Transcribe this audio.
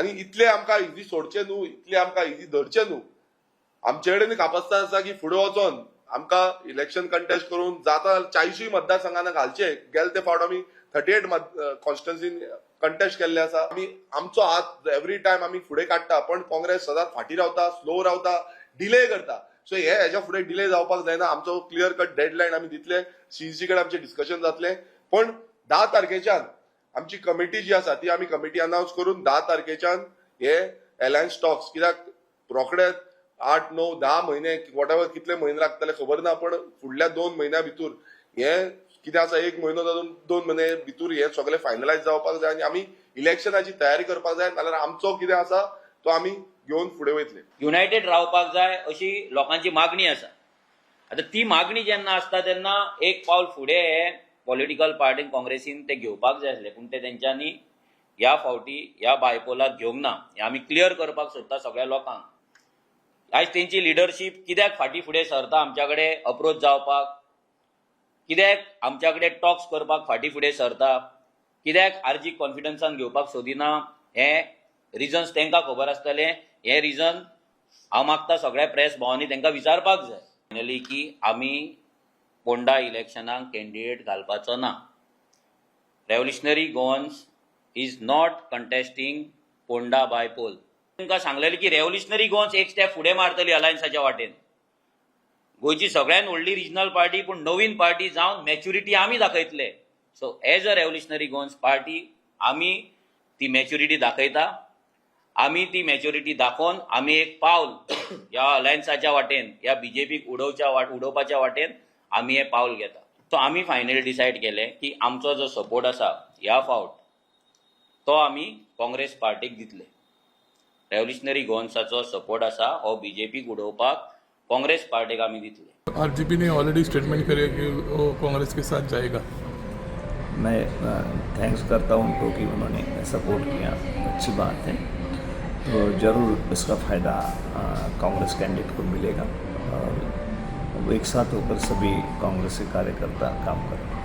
आणि इतले आमकां इजी सोडचे न्हू, इतले आमकां इजी धरचे न्हू. आमचे कडेन कापास्तां आसा की फुडें वचोन आमकां इलेक्शन कंटेस्ट करून जाता 40 मतदारसंघांना घालचे. गेले ते फावट आमी 38 कॉन्स्टिट्युन्सीन कंटेस्ट केल्ले आसा. आमी आमचो हात एवरी टायम आमी फुडें काडटा, पण काँग्रेस सदांच फाटीं रावता, स्लो रावता, डिले करता. सो हेच्या फुडें डिले जावपाक जायना. आमचो क्लियर कट डेडलायन आमी दितले. सीईसी कडेन आमचे डिस्कशन जातले, पण 10 तारखेच्यान आमची कमिटी जी आसा ती आमी कमिटी अनाउन्स करून 10 तारखेच्यान हे अलायन्स टॉक्स, कित्याक रोखडेच 8, 9, 10 महिने वॉटेवर कितले महिने लागतले खबर ना, पण फुडल्या 2 महिन्या भितर हे कितें आसा 1 म्हयनो जावन 2 महिने भितर हे सगळे फायनलायज जावपाक जाय आनी आमी इलेक्शनाची तयारी करपाक जाय. नाल्यार आमचो कितें आसा तो आमी घेवन फुडें वयतले. युनायटेड रावपाक जाय अशी लोकांची मागणी आसा. आता ती मागणी जेन्ना आसता तेन्ना एक पावल फुडें हे पॉलिटिकल पार्टीन काँग्रेसीन ते घेवपाक जाय आसले, पूण ते तेंच्यांनी ह्या फावटी ह्या बायपोलाक घेवंक ना. हे आमी क्लियर करपाक सोदता सगळ्या लोकांक. आयज तेंची लिडरशीप कित्याक फाटीं फुडें सरता आमच्या कडेन अप्रोच जावपाक, कित्याक आमच्या कडेन टॉक्स करपाक फाटीं फुडें सरता, कित्याक आर्जीक कॉन्फिडन्सान घेवपाक सोदिना, हे रिजन्स तांकां खबर आसतले. हे रिजन हांव मागता सगळ्या प्रेस भावांनी तांकां विचारपाक जाय फायनली की आमी पोंडा इलेक्शनाक कॅन्डिडेट घालपाचो ना. Revolutionary Goans is not contesting Ponda bypoll. तांकां सांगलेलें की रेव्होल्युशनरी गोवन्स एक स्टेप फुडें मारतली अलायन्साच्या वाटेन. गोंयची सगळ्यात व्हडली रिजनल पार्टी, पूण नवीन पार्टी जावन मॅच्युरिटी आमी दाखयतले. So as a revolutionary Goans party आमी ती मॅच्युरिटी दाखयता. आमी ती मॅच्युरिटी दाखोवन आमी एक पावल ह्या अलायन्साच्या वाटेन, ह्या बीजेपीक उडोवपाच्या वाटेन आमी हे पावल घेता. सो आमी फायनली डिसायड केलें की आमचो जो सपोर्ट आसा ह्या फावट तो आमी काँग्रेस पार्टीक दितले. रेव्होल्युशनरी गोवन्साचो सपोर्ट आसा हो बीजेपीक उडोवपाक कांग्रेस पार्टी का आमी दितले. आरजेपी ने ऑलरेडी स्टेटमेंट किया कि वो कांग्रेस के साथ जाएगा. मैं थैंक्स करता हूं उनको कि उन्होंने सपोर्ट किया, अच्छी बात है. तो ज़रूर इसका फ़ायदा कांग्रेस कैंडिडेट को मिलेगा और वो एक साथ होकर सभी कांग्रेस के कार्यकर्ता काम करेंगे.